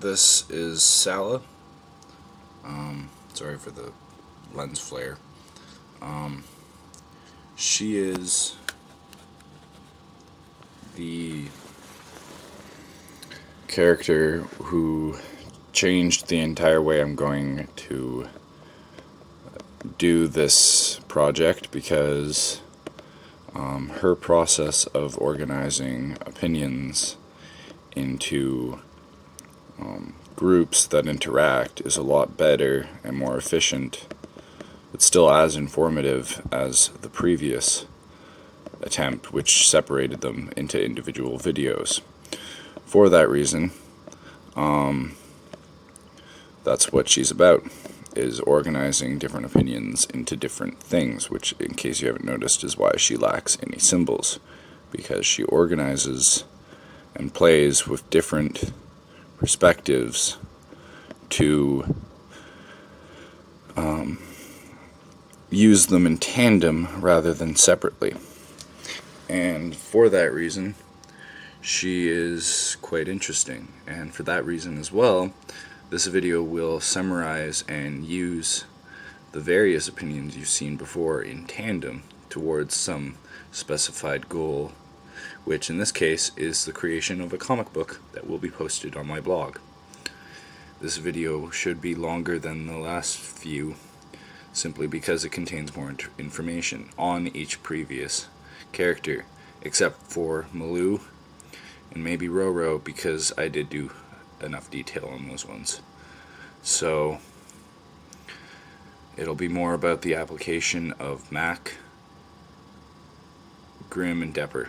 This is Sala. Sorry for the lens flare. She is the character who changed the entire way I'm going to do this project, because her process of organizing opinions into groups that interact is a lot better and more efficient. It's still as informative as the previous attempt, which separated them into individual videos. For that reason, that's what she's about, is organizing different opinions into different things, which, in case you haven't noticed, is why she lacks any symbols, because she organizes and plays with different perspectives to use them in tandem rather than separately. And for that reason, she is quite interesting. And for that reason as well, this video will summarize and use the various opinions you've seen before in tandem towards some specified goal, which in this case is the creation of a comic book that will be posted on my blog. This video should be longer than the last few, simply because it contains more information on each previous character, except for Malou and maybe Roro, because I did do enough detail on those ones. So it'll be more about the application of Mac, Grim, and Depper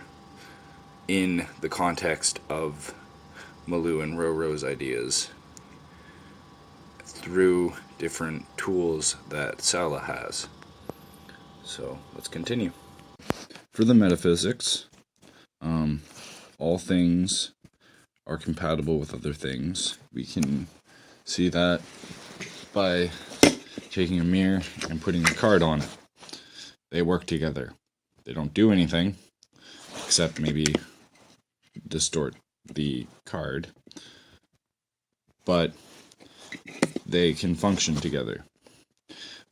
in the context of Malou and Roro's ideas through different tools that Sala has. So let's continue. For the metaphysics, all things are compatible with other things. We can see that by taking a mirror and putting a card on it. They work together. They don't do anything except maybe distort the card, but they can function together.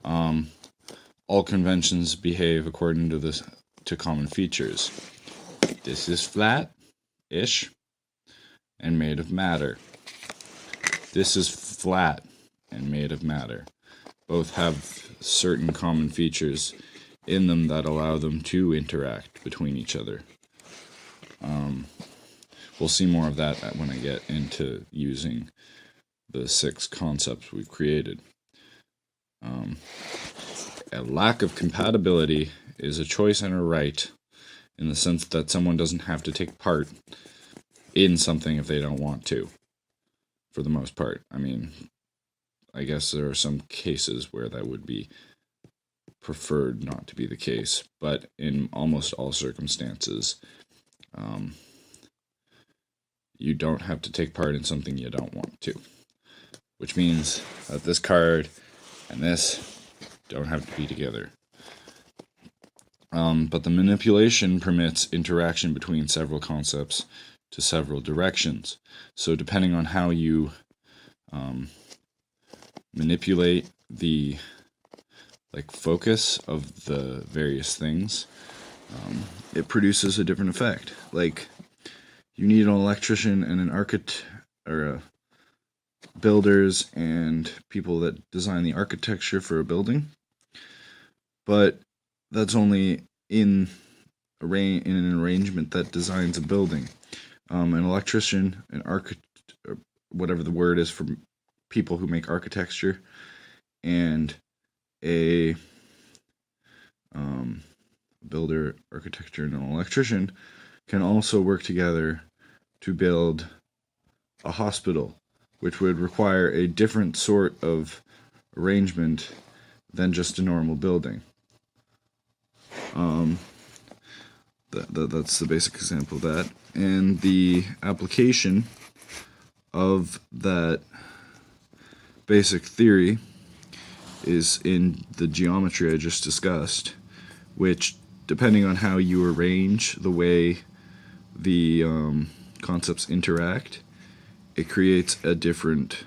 All conventions behave according to common features. This is flat-ish and made of matter. This is flat and made of matter. Both have certain common features in them that allow them to interact between each other. We'll see more of that when I get into using the 6 concepts we've created. A lack of compatibility is a choice and a right, in the sense that someone doesn't have to take part in something if they don't want to, for the most part. I mean, I guess there are some cases where that would be preferred not to be the case, but in almost all circumstances, you don't have to take part in something you don't want to, which means that this card and this don't have to be together. But the manipulation permits interaction between several concepts to several directions. So depending on how you manipulate the focus of the various things, it produces a different effect. Like, you need an electrician and an architect, or builders and people that design the architecture for a building, but that's only in an arrangement that designs a building. An electrician, an architect, whatever the word is for people who make architecture, and a builder, architecture, and an electrician can also work together to build a hospital, which would require a different sort of arrangement than just a normal building. That's the basic example of that. And the application of that basic theory is in the geometry I just discussed, which, depending on how you arrange the way the concepts interact, it creates a different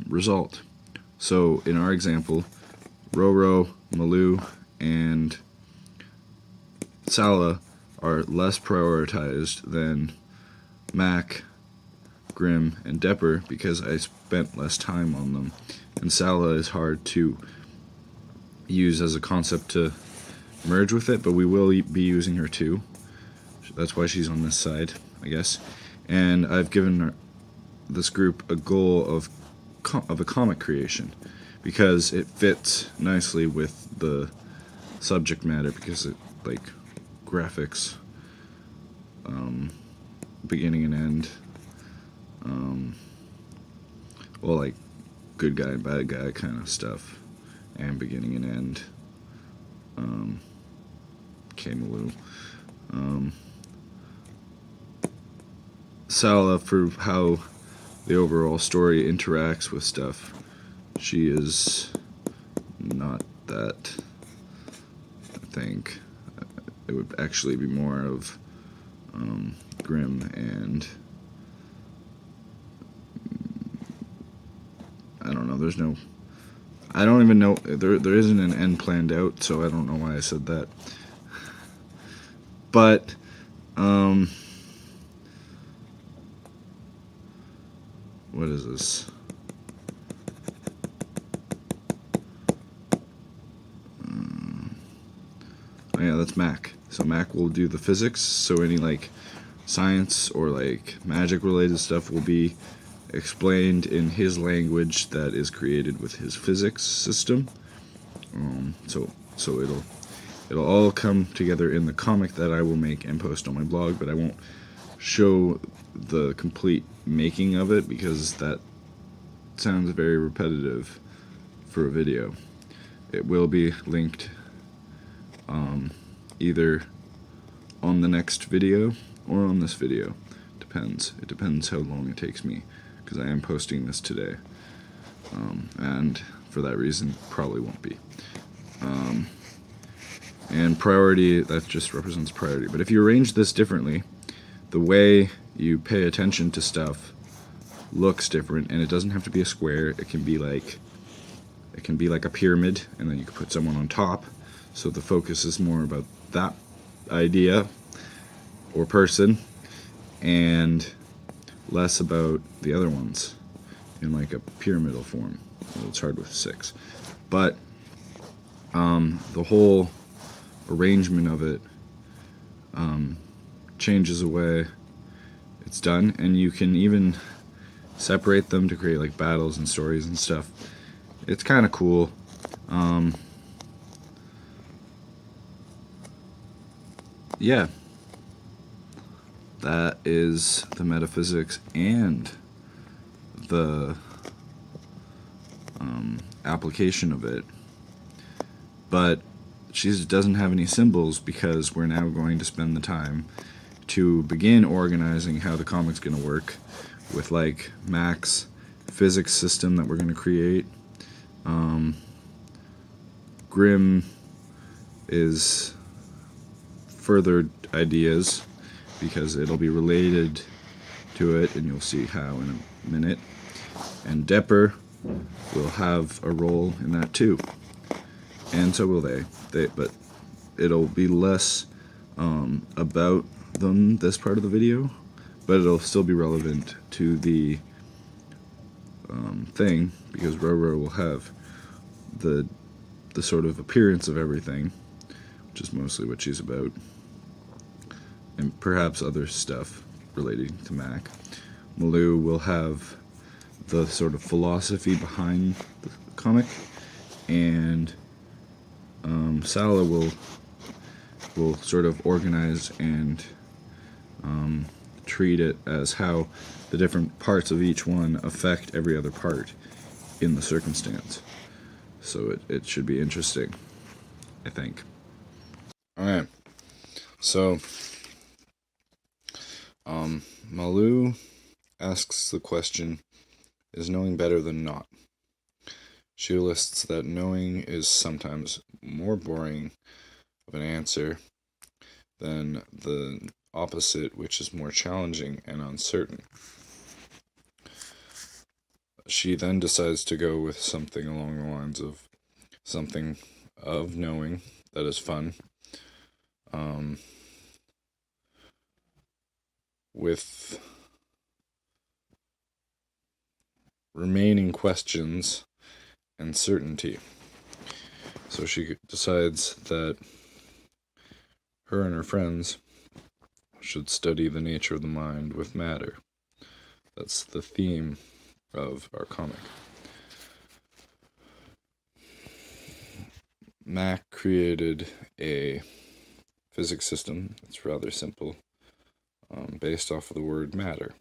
result. So in our example, Roro, Malou, and Sala are less prioritized than Mac, Grim, and Depper because I spent less time on them. And Sala is hard to use as a concept to merge with it, but we will be using her too. That's why she's on this side, I guess. And I've given this group a goal of a comic creation because it fits nicely with the subject matter, because it, like, graphics, beginning and end, well, like good guy and bad guy kind of stuff, and beginning and end, Kamaloo. Sala, for how the overall story interacts with stuff, she is not that. I think it would actually be more of Grim and I don't know. There's no. I don't even know. There isn't an end planned out, so I don't know why I said that. But what is this? Oh yeah, that's Mac. So Mac will do the physics. So any like science or like magic related stuff will be explained in his language that is created with his physics system. So it'll all come together in the comic that I will make and post on my blog, but I won't show the complete making of it because that sounds very repetitive for a video. It will be linked either on the next video or on this video. Depends. It depends how long it takes me, because I am posting this today, and for that reason probably won't be. And priority, that just represents priority. But if you arrange this differently, the way you pay attention to stuff looks different, and it doesn't have to be a square. It can be like a pyramid, and then you can put someone on top, so the focus is more about that idea or person and less about the other ones in like a pyramidal form. Well, it's hard with 6, but the whole arrangement of it changes the way it's done, and you can even separate them to create like battles and stories and stuff. It's kind of cool. Yeah, that is the metaphysics and the application of it. But she doesn't have any symbols because we're now going to spend the time to begin organizing how the comic's going to work with like Mac's physics system that we're going to create. Grim is further ideas because it'll be related to it, and you'll see how in a minute. And Depper will have a role in that too, and so will they. But it'll be less about them this part of the video, but it'll still be relevant to the thing, because Roro will have the sort of appearance of everything, which is mostly what she's about, and perhaps other stuff relating to Mac. Malou will have the sort of philosophy behind the comic, and Sala will sort of organize and treat it as how the different parts of each one affect every other part in the circumstance. So it should be interesting, I think. Alright, so Malou asks the question, is knowing better than not? She lists that knowing is sometimes more boring of an answer than the opposite, which is more challenging and uncertain. she then decides to go with something along the lines of something of knowing that is fun, with remaining questions and certainty. So she decides that her and her friends should study the nature of the mind with matter. That's the theme of our comic. Mac created a physics system that's rather simple, based off of the word matter.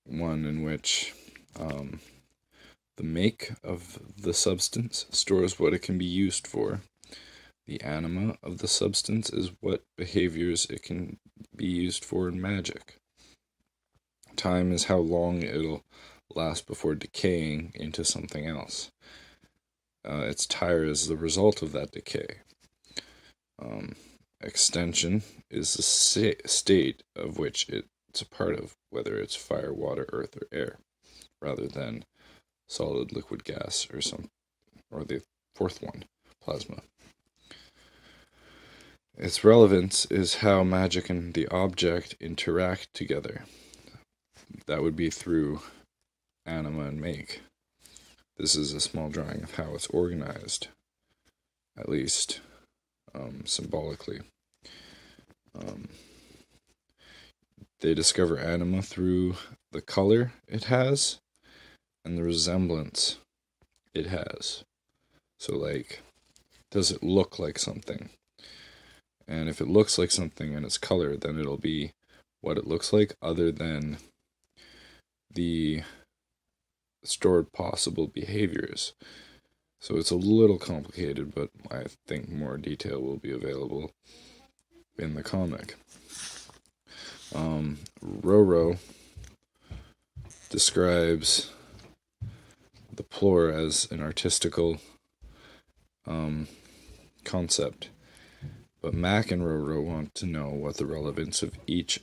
One in which the make of the substance stores what it can be used for. The anima of the substance is what behaviors it can be used for in magic. Time is how long it'll last before decaying into something else. Its tire is the result of that decay. Extension is the state of which it's a part of, whether it's fire, water, earth, or air, rather than solid, liquid, gas, or the fourth one, plasma. Its relevance is how magic and the object interact together. That would be through anima and make. This is a small drawing of how it's organized, at least symbolically. They discover anima through the color it has and the resemblance it has. So, like, does it look like something? And if it looks like something and it's color, then it'll be what it looks like, other than the stored possible behaviors. So it's a little complicated, but I think more detail will be available in the comic. Roro describes the plore as an artistical concept, but Mac and Roro want to know what the relevance of each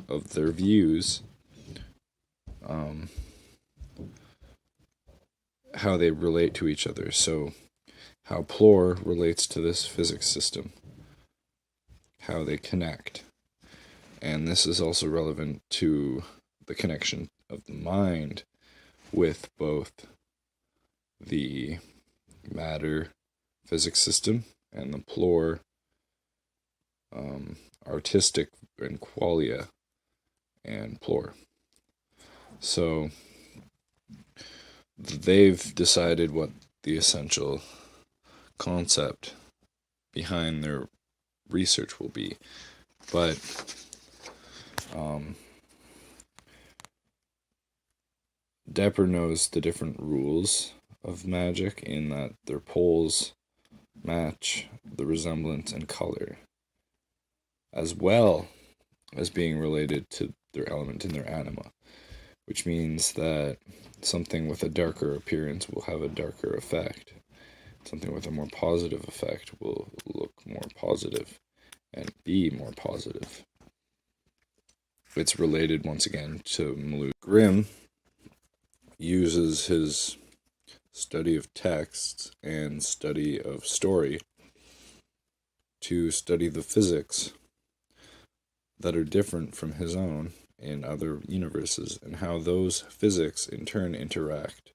of their views, how they relate to each other. So how plore relates to this physics system, how they connect. And this is also relevant to the connection of the mind with both the matter physics system and the plore artistic and qualia and plore. So they've decided what the essential concept behind their research will be, but Depper knows the different rules of magic in that their poles match the resemblance and color, as well as being related to their element in their anima, which means that something with a darker appearance will have a darker effect. Something with a more positive effect will look more positive and be more positive. It's related once again to Malou. Grimm uses his study of texts and study of story to study the physics that are different from his own in other universes, and how those physics in turn interact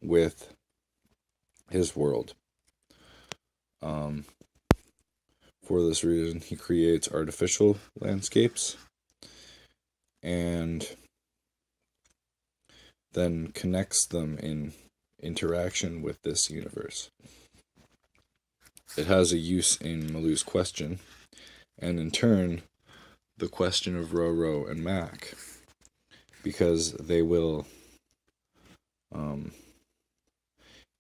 with his world. For this reason, he creates artificial landscapes and then connects them in interaction with this universe. It has a use in Malou's question, and in turn, the question of Roro and Mac, because they will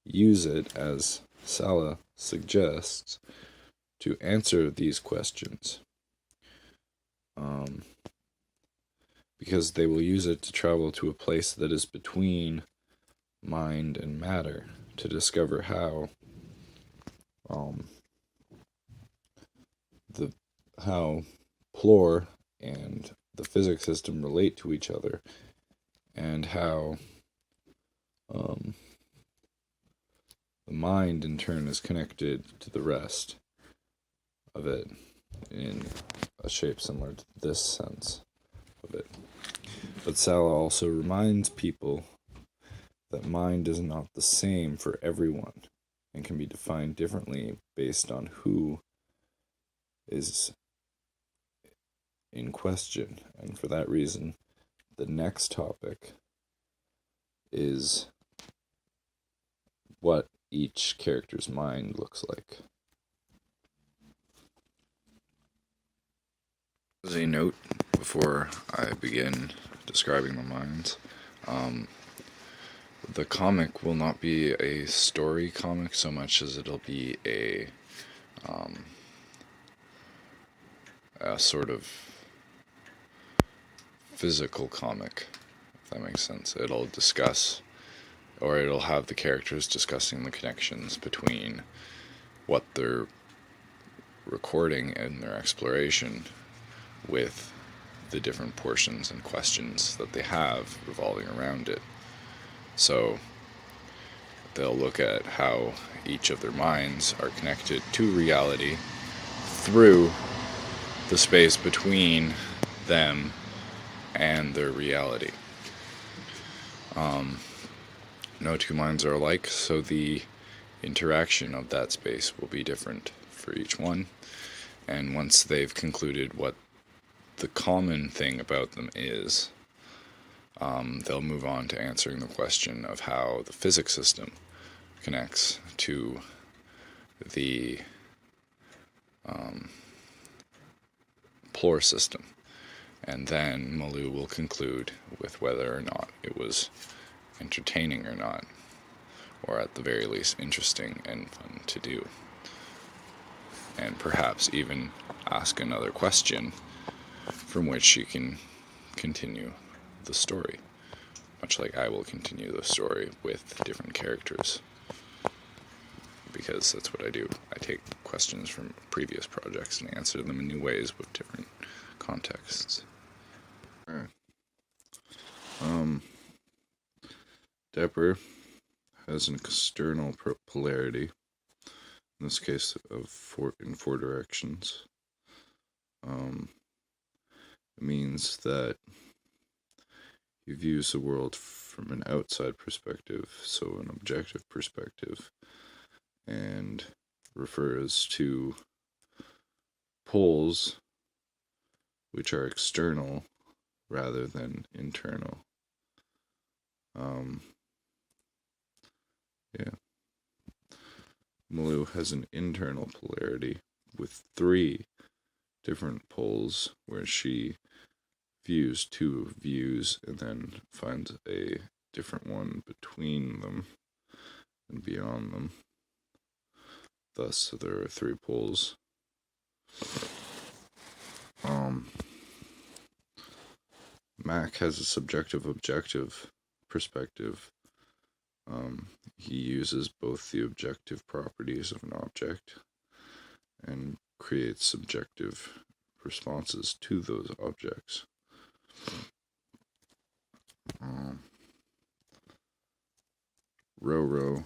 use it, as Sala suggests, to answer these questions. Because they will use it to travel to a place that is between mind and matter, to discover how how plore and the physics system relate to each other, and how um, the mind in turn is connected to the rest of it in a shape similar to this sense of it. But Sala also reminds people that mind is not the same for everyone and can be defined differently based on who is in question. And for that reason, the next topic is what each character's mind looks like. As a note, before I begin describing the minds, the comic will not be a story comic so much as it'll be a sort of physical comic, if that makes sense. It'll discuss, or it'll have the characters discussing the connections between what they're recording in their exploration with the different portions and questions that they have revolving around it. So they'll look at how each of their minds are connected to reality through the space between them and their reality. No two minds are alike, so the interaction of that space will be different for each one. And once they've concluded what the common thing about them is, they'll move on to answering the question of how the physics system connects to the plore system. And then Malu will conclude with whether or not it was entertaining or not, or at the very least interesting and fun to do. And perhaps even ask another question from which she can continue the story, much like I will continue the story with different characters, because that's what I do. I take questions from previous projects and answer them in new ways with different contexts. Depper has an external polarity, in this case in four directions. It means that he views the world from an outside perspective, so an objective perspective, and refers to poles which are external rather than internal. Malu has an internal polarity with 3 different poles where she views 2 views and then finds a different one between them and beyond them. Thus, there are 3 poles. Mac has a subjective objective perspective. He uses both the objective properties of an object and creates subjective responses to those objects. Roro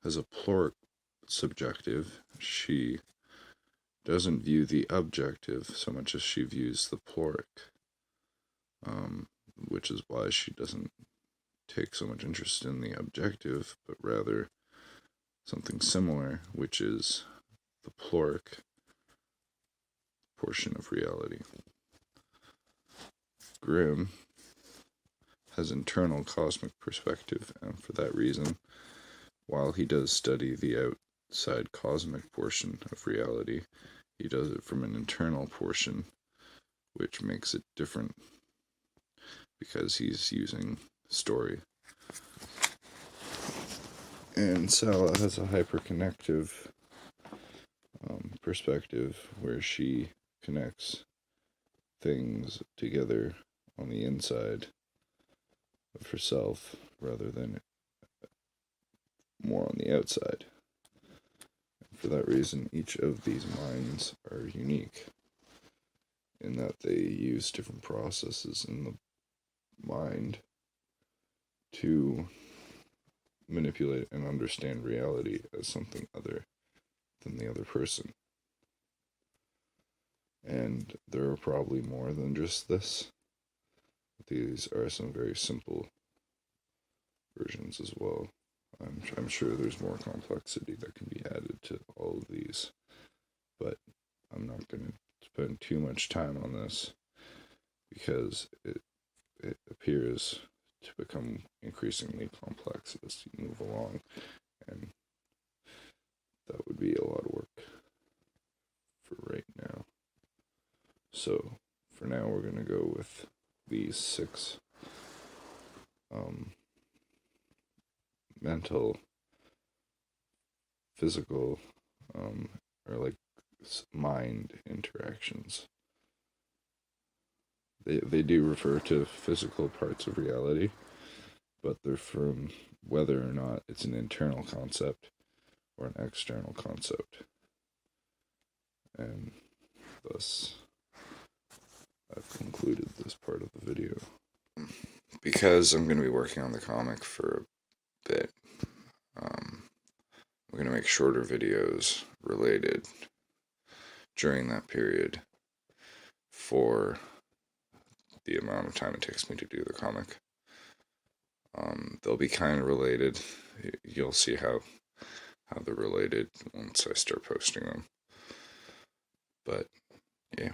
has a pluric subjective. She doesn't view the objective so much as she views the pluric, which is why she doesn't take so much interest in the objective, but rather something similar, which is the pluric portion of reality. Grimm has internal cosmic perspective, and for that reason, while he does study the outside cosmic portion of reality, he does it from an internal portion, which makes it different because he's using story. And Sala has a hyperconnective perspective where she connects things together on the inside of herself rather than more on the outside. And for that reason, each of these minds are unique in that they use different processes in the mind to manipulate and understand reality as something other than the other person. And there are probably more than just this. These are some very simple versions as well. I'm sure there's more complexity that can be added to all of these, but I'm not going to spend too much time on this because it appears to become increasingly complex as you move along, and that would be a lot of work for right now. So for now, we're going to go with these 6 mental, physical, or like mind interactions. They do refer to physical parts of reality, but they're from whether or not it's an internal concept or an external concept. And thus, I've concluded this part of the video. Because I'm going to be working on the comic for a bit, I'm going to make shorter videos related during that period for the amount of time it takes me to do the comic. They'll be kind of related. You'll see how they're related once I start posting them. But yeah.